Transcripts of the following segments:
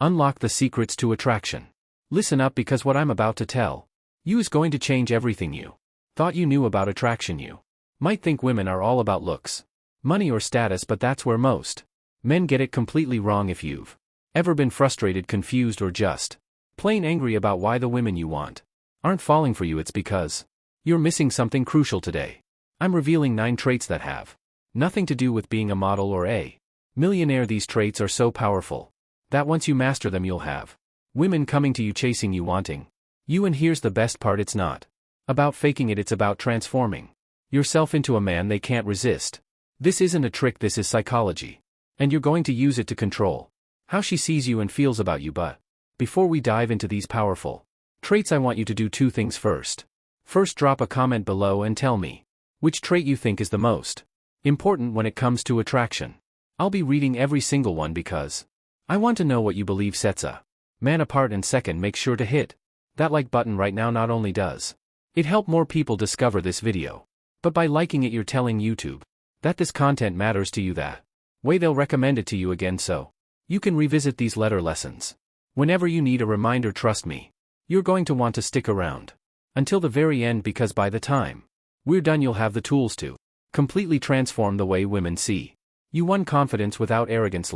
Unlock the secrets to attraction. Listen up, because what I'm about to tell you is going to change everything you thought you knew about attraction. You might think women are all about looks, money or status, but that's where most men get it completely wrong. If you've ever been frustrated, confused, or just plain angry about why the women you want aren't falling for you, it's because you're missing something crucial today. I'm revealing 9 traits that have nothing to do with being a model or a millionaire. These traits are so powerful that once you master them, you'll have women coming to you, chasing you, wanting you. And here's the best part: it's not about faking it, it's about transforming yourself into a man they can't resist. This isn't a trick, this is psychology. And you're going to use it to control how she sees you and feels about you. But before we dive into these powerful traits, I want you to do 2 things first. First, drop a comment below and tell me which trait you think is the most important when it comes to attraction. I'll be reading every single one because I want to know what you believe sets a man apart. And second, make sure to hit that like button right now. Not only does it help more people discover this video, but by liking it, you're telling YouTube that this content matters to you. That way they'll recommend it to you again, so you can revisit these letter lessons whenever you need a reminder. Trust me, you're going to want to stick around until the very end, because by the time we're done, you'll have the tools to completely transform the way women see you. 1. Confidence without arrogance.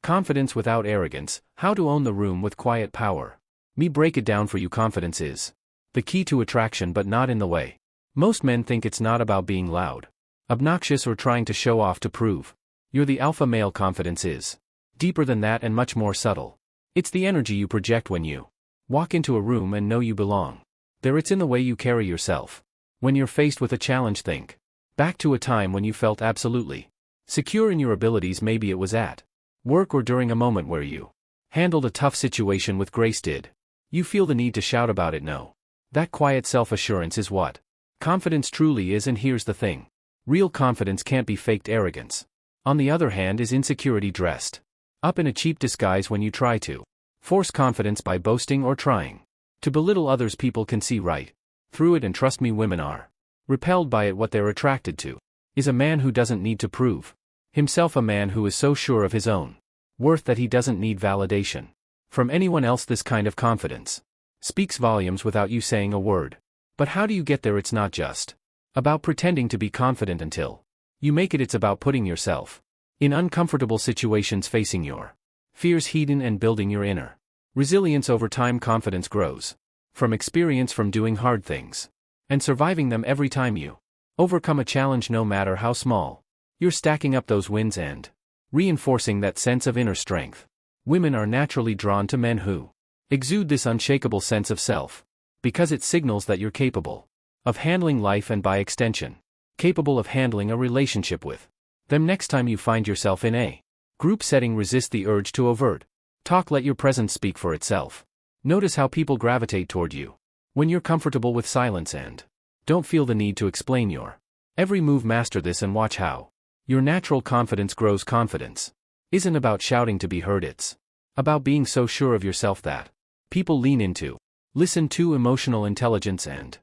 Confidence without arrogance. How to own the room with quiet power. Me break it down for you. Confidence is the key to attraction, but not in the way most men think. It's not about being loud, obnoxious, or trying to show off to prove you're the alpha male. Confidence is deeper than that and much more subtle. It's the energy you project when you walk into a room and know you belong there. It's in the way you carry yourself when you're faced with a challenge. Think back to a time when you felt absolutely secure in your abilities. Maybe it was at work or during a moment where you handled a tough situation with grace. Did you feel the need to shout about it? No. That quiet self-assurance is what confidence truly is. And here's the thing: real confidence can't be faked. Arrogance, on the other hand, is insecurity dressed up in a cheap disguise. When you try to force confidence by boasting or trying to belittle others, people can see right through it. And trust me, women are repelled by it. What they're attracted to is a man who doesn't need to prove himself, a man who is so sure of his own worth that he doesn't need validation from anyone else. This kind of confidence speaks volumes without you saying a word. But how do you get there? It's not just about pretending to be confident until you make it. It's about putting yourself in uncomfortable situations, facing your fears hidden, and building your inner resilience. Over time, confidence grows from experience, from doing hard things and surviving them. Every time you overcome a challenge, no matter how small, you're stacking up those wins and reinforcing that sense of inner strength. Women are naturally drawn to men who exude this unshakable sense of self, because it signals that you're capable of handling life and, by extension, capable of handling a relationship with them. Next time you find yourself in a group setting, resist the urge to overt talk. Let your presence speak for itself. Notice how people gravitate toward you when you're comfortable with silence and don't feel the need to explain your every move. Master this and watch how your natural confidence grows. Confidence isn't about shouting to be heard, it's about being so sure of yourself that people lean into. Listen to emotional intelligence and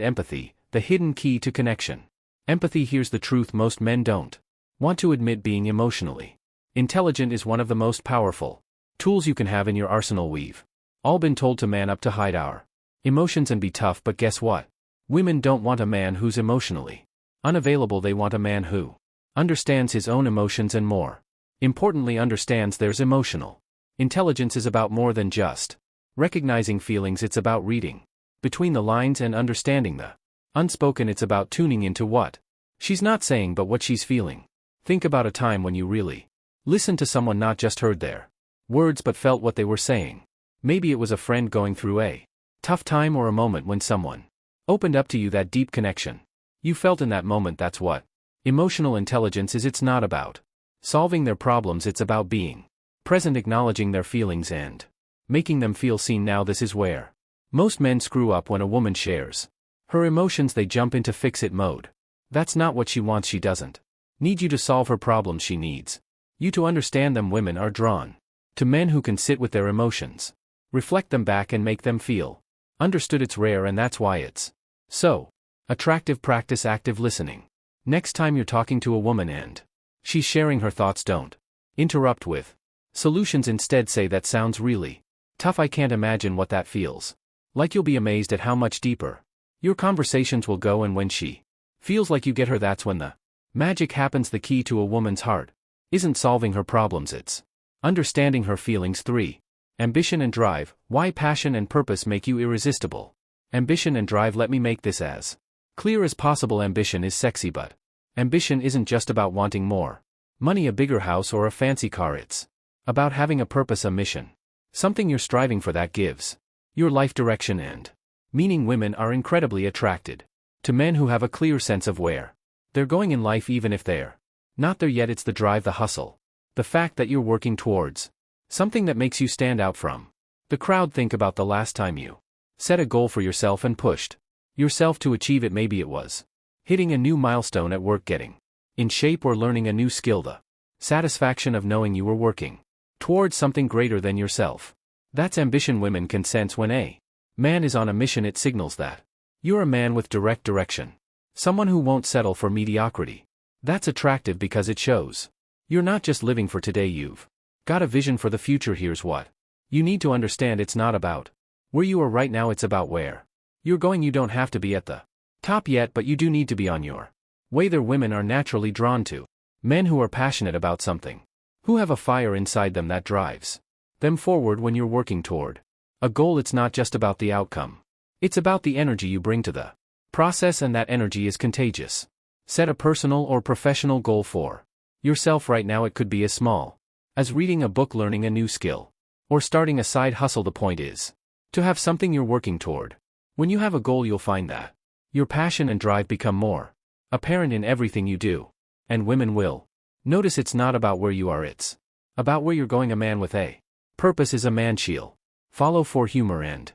empathy, the hidden key to connection. Empathy. Here's the truth: most men don't want to admit being emotionally intelligent is one of the most powerful tools you can have in your arsenal. We've all been told to man up, to hide our emotions and be tough, but guess what? Women don't want a man who's emotionally unavailable. They want a man who understands his own emotions and, more importantly, understands theirs. Emotional intelligence is about more than just recognizing feelings. It's about reading between the lines and understanding the unspoken. It's about tuning into what she's not saying but what she's feeling. Think about a time when you really listened to someone, not just heard their words but felt what they were saying. Maybe it was a friend going through a tough time, or a moment when someone opened up to you. That deep connection you felt in that moment, that's what emotional intelligence is. It's not about solving their problems, it's about being present, acknowledging their feelings and making them feel seen. Now this is where most men screw up. When a woman shares her emotions, they jump into fix-it mode. That's not what she wants. She doesn't need you to solve her problems, she needs you to understand them. Women are drawn to men who can sit with their emotions, reflect them back, and make them feel understood. It's rare, and that's why it's so attractive. Practice active listening. Next time you're talking to a woman and she's sharing her thoughts, don't interrupt with Solutions instead say that sounds really tough. I can't imagine what that feels like. You'll be amazed at how much deeper your conversations will go, and when she feels like you get her, that's when the magic happens. The key to a woman's heart isn't solving her problems, it's understanding her feelings. 3. Ambition and drive. Why passion and purpose make you irresistible. Ambition and drive. Let me make this as clear as possible. Ambition is sexy, but ambition isn't just about wanting more money, a bigger house, or a fancy car. It's about having a purpose, a mission, something you're striving for that gives your life direction and meaning. Women are incredibly attracted to men who have a clear sense of where they're going in life, even if they're not there yet. It's the drive, the hustle, the fact that you're working towards something that makes you stand out from the crowd. Think about the last time you set a goal for yourself and pushed yourself to achieve it. Maybe it was hitting a new milestone at work, getting in shape, or learning a new skill. The satisfaction of knowing you were working towards something greater than yourself. That's ambition. Women can sense when a man is on a mission. It signals that you're a man with direct direction, someone who won't settle for mediocrity. That's attractive because it shows you're not just living for today, you've got a vision for the future. Here's what you need to understand. It's not about where you are right now, it's about where you're going. You don't have to be at the top yet, but you do need to be on your way there. Women are naturally drawn to men who are passionate about something, who have a fire inside them that drives them forward. When you're working toward a goal, it's not just about the outcome. It's about the energy you bring to the process, and that energy is contagious. Set a personal or professional goal for yourself right now. It could be as small as reading a book, learning a new skill, or starting a side hustle. The point is to have something you're working toward. When you have a goal, you'll find that your passion and drive become more apparent in everything you do. And women will notice it's not about where you are, it's about where you're going. A man with a purpose is a man she'll follow for humor and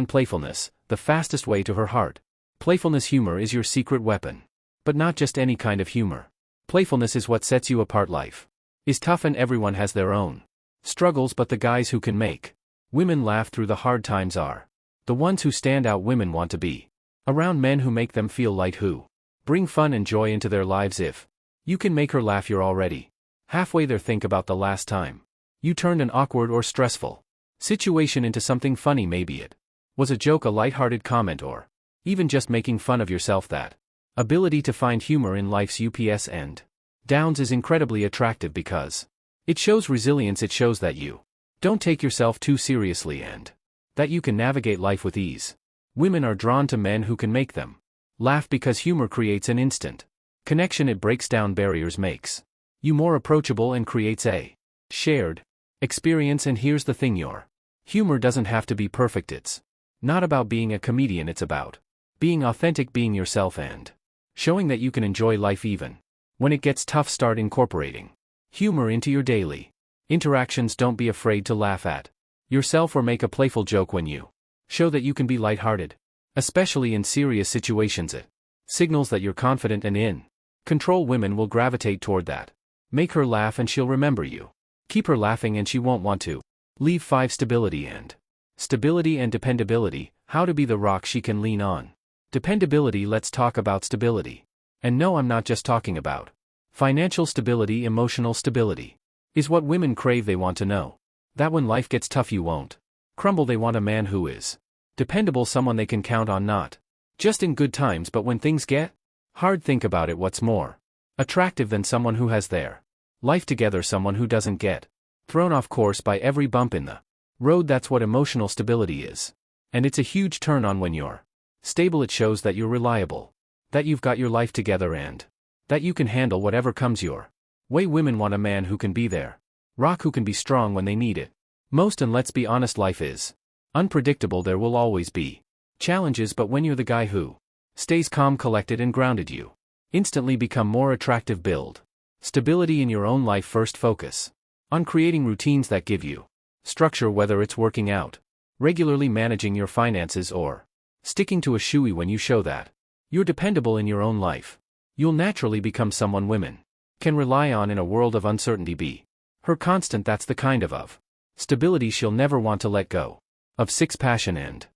playfulness, the fastest way to her heart. Playfulness, humor is your secret weapon. But not just any kind of humor. Playfulness is what sets you apart. Life is tough and everyone has their own struggles, but the guys who can make women laugh through the hard times are the ones who stand out. Women want to be around men who make them feel light, who bring fun and joy into their lives. If you can make her laugh, you're already halfway there. Think about the last time you turned an awkward or stressful situation into something funny. Maybe it was a joke, a lighthearted comment, or even just making fun of yourself. That ability to find humor in life's ups and downs is incredibly attractive because it shows resilience. It shows that you don't take yourself too seriously and that you can navigate life with ease. Women are drawn to men who can make them laugh because humor creates an instant connection. It breaks down barriers, makes you more approachable, and creates a shared experience. And here's the thing, your humor doesn't have to be perfect. It's not about being a comedian, it's about being authentic, being yourself, and showing that you can enjoy life even when it gets tough. Start incorporating humor into your daily interactions. Don't be afraid to laugh at yourself or make a playful joke. When you show that you can be lighthearted, especially in serious situations, it signals that you're confident and in control. Women will gravitate toward that. Make her laugh and she'll remember you. Keep her laughing and she won't want to leave. 5. Stability and dependability. How to be the rock she can lean on. Dependability. Let's talk about stability. And no, I'm not just talking about financial stability. Emotional stability is what women crave. They want to know that when life gets tough, you won't crumble. They want a man who is dependable, someone they can count on, not just in good times but when things get hard. Think about it. What's more attractive than someone who has their life together, someone who doesn't get thrown off course by every bump in the road? That's what emotional stability is. And it's a huge turn on when you're stable. It shows that you're reliable, that you've got your life together, and that you can handle whatever comes your way. Women want a man who can be their rock, who can be strong when they need it most. And let's be honest, life is unpredictable. There will always be challenges, but when you're the guy who stays calm, collected, and grounded, you instantly become more attractive. Build stability in your own life first. Focus on creating routines that give you structure, whether it's working out regularly, managing your finances, or sticking to a shoey. When you show that you're dependable in your own life, you'll naturally become someone women can rely on in a world of uncertainty. Be her constant. That's the kind of stability she'll never want to let go of. 6. Passion and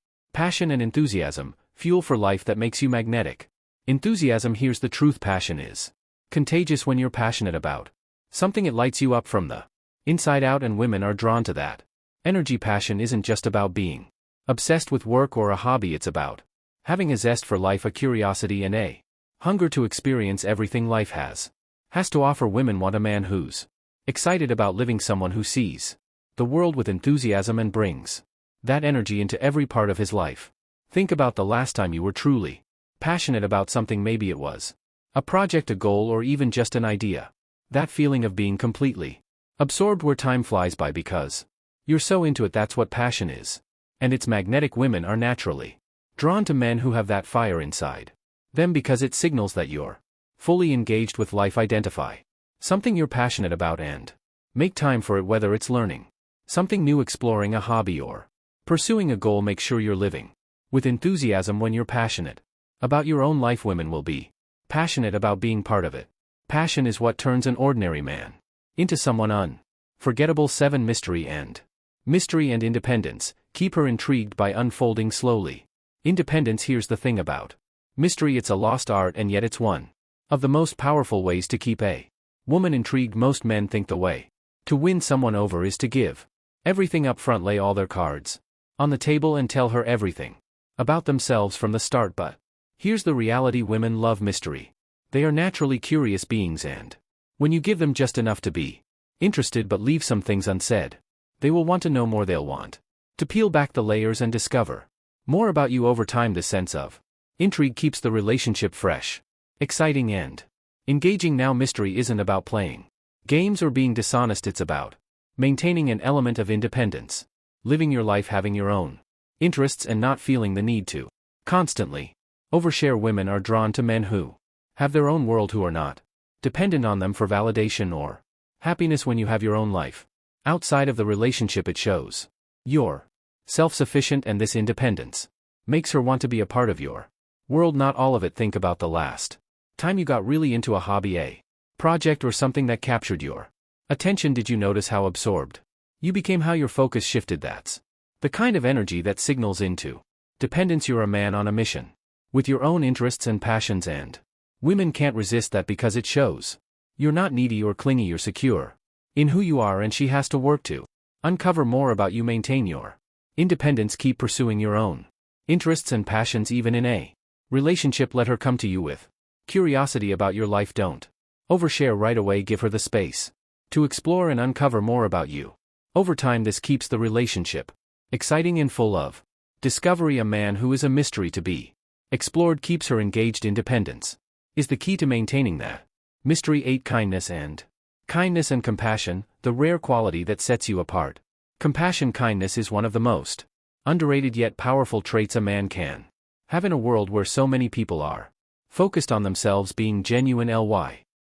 enthusiasm. Fuel for life that makes you magnetic. Enthusiasm. Here's the truth. Passion is contagious. When you're passionate about something, it lights you up from the Inside out, and women are drawn to that. Energy passion isn't just about being obsessed with work or a hobby, it's about having a zest for life, a curiosity and a hunger to experience everything life has to offer. Women want a man who's excited about living, someone who sees the world with enthusiasm and brings that energy into every part of his life. Think about the last time you were truly passionate about something. Maybe it was a project, a goal, or even just an idea. That feeling of being completely absorbed where time flies by because you're so into it, that's what passion is. And it's magnetic. Women are naturally drawn to men who have that fire inside them because it signals that you're fully engaged with life. Identify something you're passionate about and make time for it, whether it's learning something new, exploring a hobby, or pursuing a goal. Make sure you're living with enthusiasm. When you're passionate about your own life, women will be passionate about being part of it. Passion is what turns an ordinary man into someone unforgettable. 7. Mystery and independence keep her intrigued by unfolding slowly. Independence. Here's the thing about mystery, it's a lost art, and yet it's one of the most powerful ways to keep a woman intrigued. Most men think the way to win someone over is to give everything up front, lay all their cards on the table, and tell her everything about themselves from the start. But here's the reality: women love mystery. They are naturally curious beings, and when you give them just enough to be interested but leave some things unsaid, they will want to know more. They'll want to peel back the layers and discover more about you over time. This sense of intrigue keeps the relationship fresh, exciting, and engaging. Now, mystery isn't about playing games or being dishonest, it's about maintaining an element of independence, living your life, having your own interests, and not feeling the need to constantly overshare. Women are drawn to men who have their own world, who are not dependent on them for validation or happiness. When you have your own life outside of the relationship, it shows you're self-sufficient, and this independence makes her want to be a part of your world, not all of it. Think about the last time you got really into a hobby, a project, or something that captured your attention. Did you notice how absorbed you became, how your focus shifted? That's the kind of energy that signals into dependence. You're a man on a mission with your own interests and passions, and women can't resist that because it shows you're not needy or clingy. You're secure in who you are, and she has to work to uncover more about you. Maintain your independence, keep pursuing your own interests and passions. Even in a relationship, let her come to you with curiosity about your life. Don't overshare right away. Give her the space to explore and uncover more about you. Over time, this keeps the relationship exciting and full of discovery. A man who is a mystery to be explored keeps her engaged. Independence is the key to maintaining that mystery. 8. Kindness and compassion, the rare quality that sets you apart. Compassion. Kindness is one of the most underrated yet powerful traits a man can have in a world where so many people are focused on themselves. Being genuine,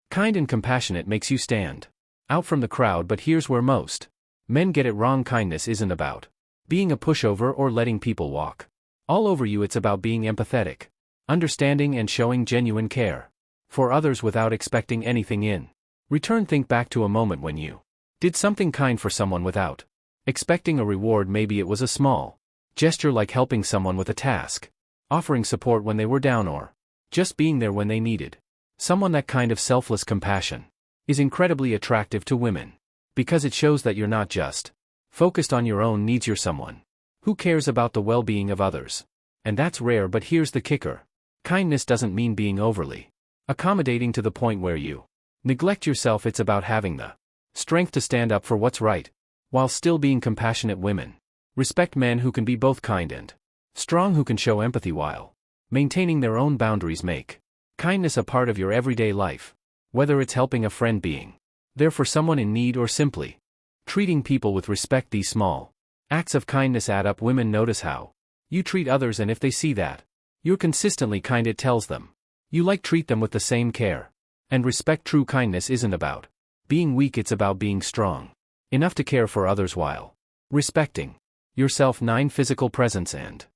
kind and compassionate makes you stand out from the crowd. But here's where most men get it wrong. Kindness isn't about being a pushover or letting people walk all over you. It's about being empathetic, understanding, and showing genuine care for others without expecting anything in return. Think back to a moment when you did something kind for someone without expecting a reward. Maybe it was a small gesture like helping someone with a task, offering support when they were down, or just being there when they needed someone. That kind of selfless compassion is incredibly attractive to women because it shows that you're not just focused on your own needs. You're someone who cares about the well-being of others. And that's rare. But here's the kicker: kindness doesn't mean being overly accommodating to the point where you neglect yourself. It's about having the strength to stand up for what's right while still being compassionate. Women respect men who can be both kind and strong, who can show empathy while maintaining their own boundaries. Make kindness a part of your everyday life, whether it's helping a friend, being there for someone in need, or simply treating people with respect. These small acts of kindness add up. Women notice how you treat others, and if they see that you're consistently kind, it tells them you treat them with the same care and respect. True kindness isn't about being weak, it's about being strong enough to care for others while respecting yourself. 9. Physical presence and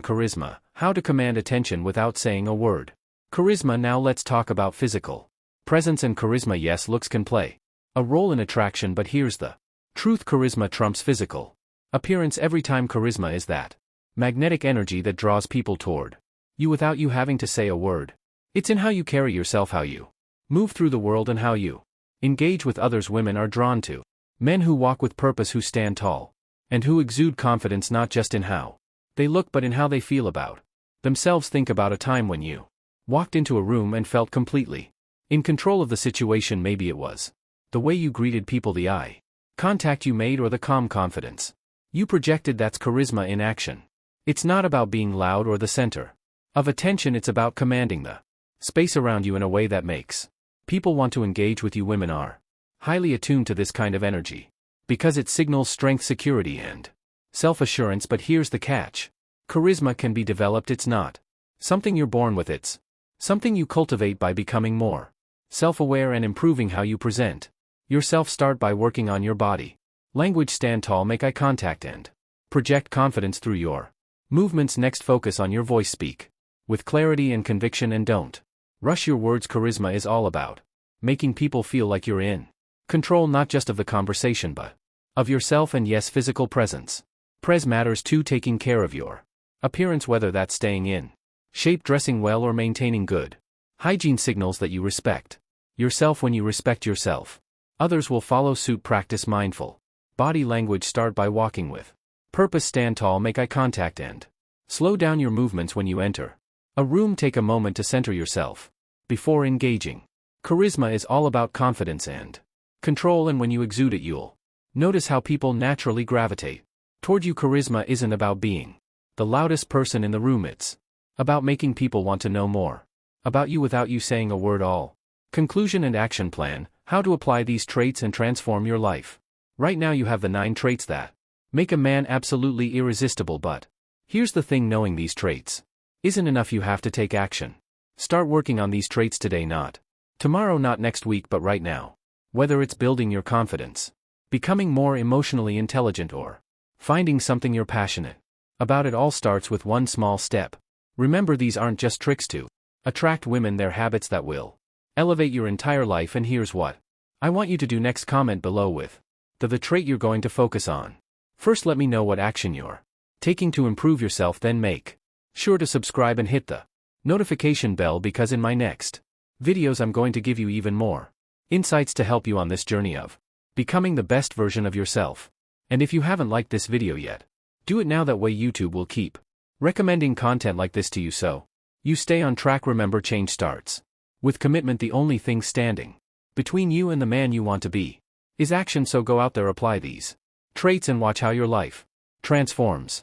charisma, how to command attention without saying a word. Charisma. Now let's talk about physical presence and charisma. Yes, looks can play a role in attraction, but here's the truth: charisma trumps physical appearance every time. Charisma is that magnetic energy that draws people toward you without you having to say a word. It's in how you carry yourself, how you move through the world, and how you Engage with others. Women are drawn to men who walk with purpose, who stand tall, and who exude confidence not just in how they look but in how they feel about themselves. Think about a time when you walked into a room and felt completely in control of the situation. Maybe it was the way you greeted people, the eye contact you made, or the calm confidence you projected. That's charisma in action. It's not about being loud or the center of attention, it's about commanding the space around you in a way that makes people want to engage with you. Women are highly attuned to this kind of energy because it signals strength, security, and self-assurance. But here's the catch. Charisma can be developed. It's not something you're born with, it's something you cultivate by becoming more self-aware and improving how you present yourself. Start by working on your body language. Stand tall, make eye contact, and project confidence through your movements. Next, focus on your voice. Speak with clarity and conviction, and don't rush your words. Charisma is all about making people feel like you're in control, not just of the conversation but of yourself. And yes, physical presence matters too. Taking care of your appearance, whether that's staying in shape, dressing well, or maintaining good hygiene, signals that you respect yourself. When you respect yourself, others will follow suit. Practice mindful body language. Start by walking with purpose. Stand tall, make eye contact, and slow down your movements when you enter a room. Take a moment to center yourself before engaging. Charisma is all about confidence and control, and when you exude it, you'll notice how people naturally gravitate toward you. Charisma isn't about being the loudest person in the room, it's about making people want to know more about you without you saying a word. All. Conclusion and action plan: how to apply these traits and transform your life. Right now you have the 9 traits that make a man absolutely irresistible, but here's the thing: knowing these traits isn't enough. You have to take action. Start working on these traits today, not tomorrow, not next week, but right now. Whether it's building your confidence, becoming more emotionally intelligent, or finding something you're passionate about, it all starts with one small step. Remember, these aren't just tricks to attract women, they're habits that will elevate your entire life. And here's what I want you to do next. Comment below with the trait you're going to focus on. First, let me know what action you're taking to improve yourself, then make sure to subscribe and hit the notification bell, because in my next videos I'm going to give you even more insights to help you on this journey of becoming the best version of yourself. And if you haven't liked this video yet, do it now. That way YouTube will keep recommending content like this to you, so you stay on track. Remember, change starts with commitment. The only thing standing between you and the man you want to be is action. So go out there, apply these traits, and watch how your life transforms.